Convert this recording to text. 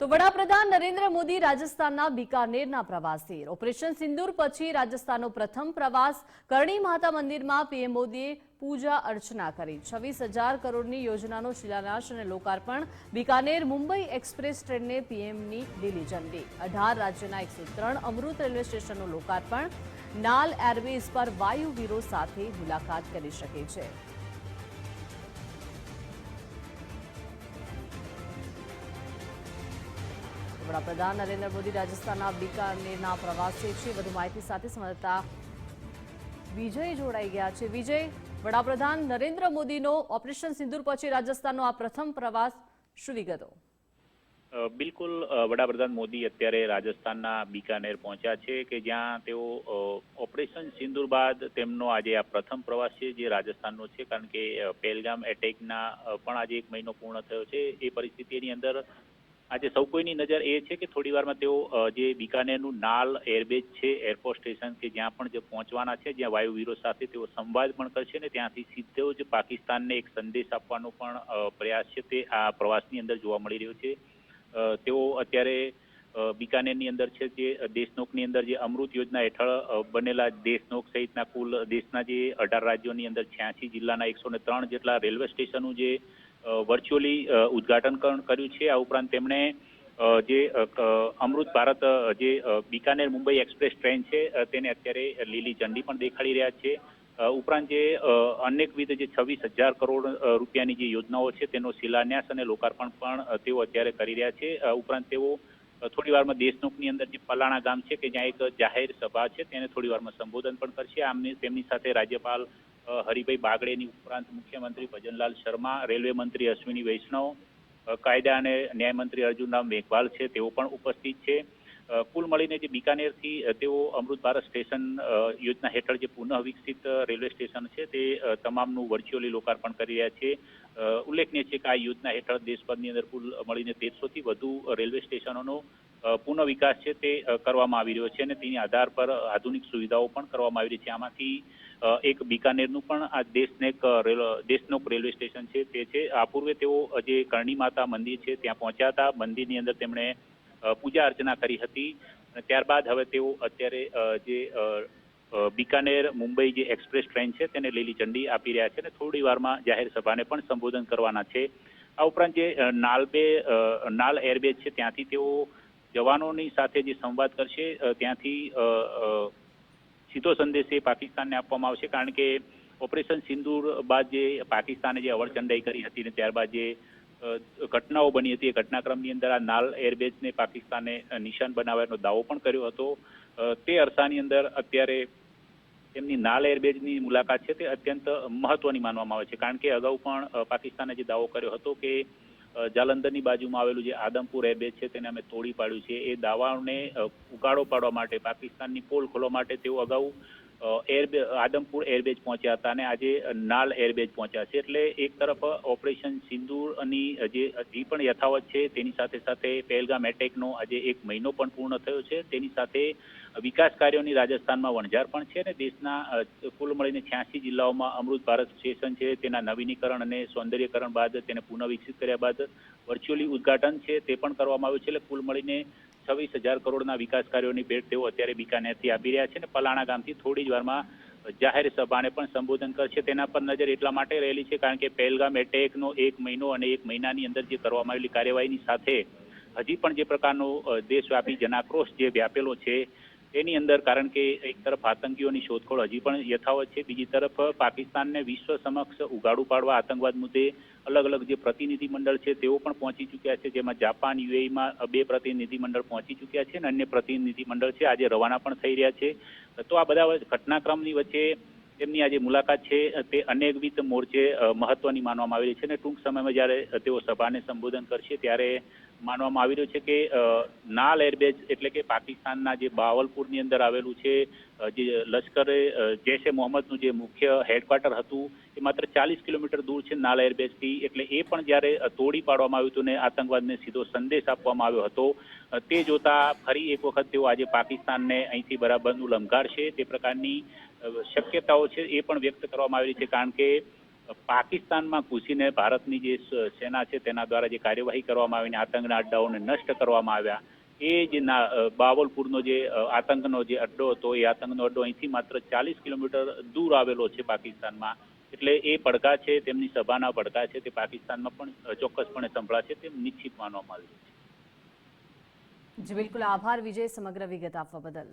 તો વડાપ્રધાન નરેન્દ્ર મોદી રાજસ્થાનના બીકાનેરના પ્રવાસે ઓપરેશન સિંદૂર પછી રાજસ્થાનનો પ્રથમ પ્રવાસ કરણી માતા મંદિરમાં પીએમ મોદીએ પૂજા અર્ચના કરી 26,000 કરોડની યોજનાનો શિલાન્યાસ અને લોકાર્પણ બીકાનેર મુંબઈ એક્સપ્રેસ ટ્રેનને પીએમની લીલી ઝંડી 18 રાજ્યના 103 અમૃત રેલવે સ્ટેશનનું લોકાર્પણ નાલ એરબેઝ પર વાયુવીરો સાથે મુલાકાત કરી શકે છે। વડાપ્રધાન નરેન્દ્ર મોદી રાજસ્થાનના બીકાનેરના પ્રવાસે છે। વધુ માહિતી સાથે સંવાદદાતા વિજય જોડાઈ ગયા છે। વિજય, વડાપ્રધાન નરેન્દ્ર મોદીનો ઓપરેશન સિંદૂર પછી રાજસ્થાનનો આ પ્રથમ પ્રવાસ, શું વિગતો? બિલકુલ, વડાપ્રધાન મોદી અત્યારે રાજસ્થાનના બીકાનેર પહોંચ્યા છે કે જ્યાં તેઓ ઓપરેશન સિંદૂર બાદ તેમનો આજે આ પ્રથમ પ્રવાસ છે જે રાજસ્થાનનો છે, કારણ કે પહેલગામ એટેકના પણ આજે 1 મહિનો પૂર્ણ થયો છે। એ પરિસ્થિતિની અંદર આજે સૌ કોઈની નજર એ છે કે થોડી વારમાં તેઓ જે બીકાનેરનું નાલ એરબેઝ છે, એરફોર્સ સ્ટેશન કે જ્યાં પણ જે પહોંચવાના છે, જ્યાં વાયુવીરો સાથે તેઓ સંવાદ પણ કરશે ને ત્યાંથી સીધો જ પાકિસ્તાનને એક સંદેશ આપવાનો પણ પ્રયાસ છે તે આ પ્રવાસની અંદર જોવા મળી રહ્યો છે। તેઓ અત્યારે બીકાનેરની અંદર છે જે દેશનોકની અંદર જે અમૃત યોજના હેઠળ બનેલા દેશનોક સહિતના કુલ દેશના જે 18 રાજ્યોની અંદર 86 જિલ્લાના 103 જેટલા રેલવે સ્ટેશનનું જે વર્ચ્યુઅલી ઉદ્ઘાટન કર્યું છે। આ ઉપરાંત તેમણે જે અમૃત ભારત જે બીકાનેર મુંબઈ એક્સપ્રેસ ટ્રેન છે તેને અત્યારે લીલી ઝંડી પણ દેખાડી રહ્યા છે। ઉપરાંત જે અનેકવિધ જે 26,000 કરોડ રૂપિયાની જે યોજનાઓ છે તેનો શિલાન્યાસ અને લોકાર્પણ પણ તેઓ અત્યારે કરી રહ્યા છે। ઉપરાંત તેઓ થોડી વારમાં દેશનોકની અંદર જે પલાણા ગામ છે કે જ્યાં એક જાહેર સભા છે તેને થોડી વારમાં સંબોધન પણ કરશે। તેમની સાથે રાજ્યપાલ હરિભાઈ બાગડેની ઉપરાંત મુખ્યમંત્રી ભજનલાલ શર્મા, રેલવે મંત્રી અશ્વિની વૈષ્ણવ, કાયદા અને ન્યાય મંત્રી અર્જુનરામ મેઘવાલ છે તેઓ પણ ઉપસ્થિત છે। કુલ મળીને જે બીકાનેરથી તેઓ અમૃત ભારત સ્ટેશન યોજના હેઠળ જે પુનઃ વિકસિત રેલવે સ્ટેશન છે તે તમામનું વર્ચ્યુઅલી લોકાર્પણ કરી રહ્યા છે। ઉલ્લેખનીય છે કે આ યોજના હેઠળ દેશભરની અંદર કુલ મળીને 150થી વધુ રેલવે સ્ટેશનોનો પુનઃ વિકાસ છે તે કરવામાં આવી રહ્યો છે અને તેની આધાર પર આધુનિક સુવિધાઓ પણ કરવામાં આવી રહી છે। આમાંથી એક બીકાનેરનું પણ આ દેશનોક રેલવે સ્ટેશન છે તે છે। આ પૂર્વે તેઓ જે કરણી માતા મંદિર છે ત્યાં પહોંચ્યા હતા। મંદિરની અંદર તેમણે પૂજા અર્ચના કરી હતી અને ત્યારબાદ હવે તેઓ અત્યારે જે બીકાનેર મુંબઈ જે એક્સપ્રેસ ટ્રેન છે તેને લીલી ઝંડી આપી રહ્યા છે અને થોડી વારમાં જાહેર સભાને પણ સંબોધન કરવાના છે। આ ઉપરાંત જે નાલ એરબેઝ છે ત્યાંથી તેઓ જવાનોની સાથે જે સંવાદ કરશે ત્યાંથી સીધો સંદેશ એ પાકિસ્તાનને આપવામાં આવશે, કારણ કે ઓપરેશન સિંદૂર બાદ જે પાકિસ્તાને જે અવરચંડાઈ કરી હતી ને ત્યારબાદ જે ઘટનાઓ બની હતી એ ઘટનાક્રમની અંદર આ નાલ એરબેઝને પાકિસ્તાને નિશાન બનાવવાનો દાવો પણ કર્યો હતો। તે અરસાની અંદર અત્યારે તેમની નાલ એરબેઝની મુલાકાત છે તે અત્યંત મહત્વની માનવામાં આવે છે, કારણ કે અગાઉ પણ પાકિસ્તાને જે દાવો કર્યો હતો કે જાલંધરની બાજુમાં આવેલું જે આદમપુર એરબેઝ છે તેને અમે તોડી પાડ્યું છે, એ દાવાને ઉગાડો પાડવા માટે પાકિસ્તાનની પોલ ખોલવા માટે તેઓ અગાઉ આદમપુર એરબેઝ પહોંચ્યા હતા અને આજે નાલ એરબેઝ પહોંચ્યા છે। એટલે એક તરફ ઓપરેશન સિંદૂરની જે હજી પણ યથાવત છે તેની સાથે સાથે પહેલગામ એટેકનો આજે 1 મહિનો પણ પૂર્ણ થયો છે, તેની સાથે વિકાસ કાર્યોની રાજસ્થાનમાં વણઝાર પણ છે અને દેશના કુલ મળીને 86 જિલ્લાઓમાં અમૃત ભારત સ્ટેશન છે તેના નવીનીકરણ અને સૌંદર્યકરણ બાદ તેને પુનઃ વિકસિત કર્યા બાદ વર્ચ્યુઅલી ઉદ્ઘાટન છે તે પણ કરવામાં આવ્યું છે। એટલે કુલ મળીને 26,000 કરોડના વિકાસ કાર્યોની ભેટ તેઓ અત્યારે બીકાનેરથી આપી રહ્યા છે અને પલાણા ગામથી થોડી જ વારમાં જાહેર સભાને પણ સંબોધન કરશે। તેના પર નજર એટલા માટે રહેલી છે કારણ કે પહેલગામ એટેકનો 1 મહિનો અને 1 મહિનાની અંદર જે કરવામાં આવેલી કાર્યવાહીની સાથે હજી પણ જે પ્રકારનો દેશવ્યાપી જનાક્રોશ જે વ્યાપેલો છે તેની અંદર, કારણ કે એક તરફ આતંકીઓની શોધખોળ હજી પણ યથાવત છે, બીજી તરફ પાકિસ્તાનને વિશ્વ સમક્ષ ઉગાડું પાડવા આતંકવાદ મુદ્દે અલગ અલગ જે પ્રતિનિધિ મંડળ છે તેઓ પણ પહોંચી ચૂક્યા છે, જેમાં જાપાન, યુએઈમાં 2 પ્રતિનિધિ મંડળ પહોંચી ચૂક્યા છે અને અન્ય પ્રતિનિધિ મંડળ છે આજે રવાના પણ થઈ રહ્યા છે। તો આ બધા ઘટનાક્રમની વચ્ચે તેમની આજે મુલાકાત છે તે અનેકવિધ મોરચે મહત્વની માનવામાં આવી રહી છે અને ટૂંક સમયમાં જ્યારે તેઓ સભાને સંબોધન કરશે ત્યારે માનવામાં આવી રહ્યું છે કે નાલ એરબેઝ એટલે કે પાકિસ્તાનના જે બાવલપુરની અંદર આવેલું છે જે લશ્કરે જૈશ એ મોહમ્મદનું જે મુખ્ય હેડક્વાર્ટર હતું એ માત્ર 40 કિલોમીટર દૂર છે નાલ એરબેઝથી। એટલે એ પણ જ્યારે તોડી પાડવામાં આવ્યું હતું ને આતંકવાદને સીધો સંદેશ આપવામાં આવ્યો હતો તે જોતા ફરી એક વખત તેઓ આજે પાકિસ્તાનને અહીંથી બરાબરનું લંઘાડશે તે પ્રકારની શક્યતાઓ છે એ પણ વ્યક્ત કરવામાં આવી રહી છે, કારણ કે પાકિસ્તાનમાં ઘૂસીને ભારતની જે સેના છે તેના દ્વારા જે કાર્યવાહી કરવામાં આવીને આતંકના અડ્ડાઓને નષ્ટ કરવામાં આવ્યા, એ જે બાવલપુરનો જે આતંકનો જે અડ્ડો હતો, એ આતંકનો અડ્ડો અહીંથી માત્ર 40 કિલોમીટર દૂર આવેલો છે પાકિસ્તાનમાં. એટલે એ પડઘા છે, તેમની સભાના પડઘા છે, તે પાકિસ્તાનમાં પણ ચોક્કસપણે સંભળાશે તેમ નિશ્ચિત માનવામાં આવ્યું છે. જી બિલકુલ, આભાર વિજય સમગ્ર વિગત આપવા બદલ.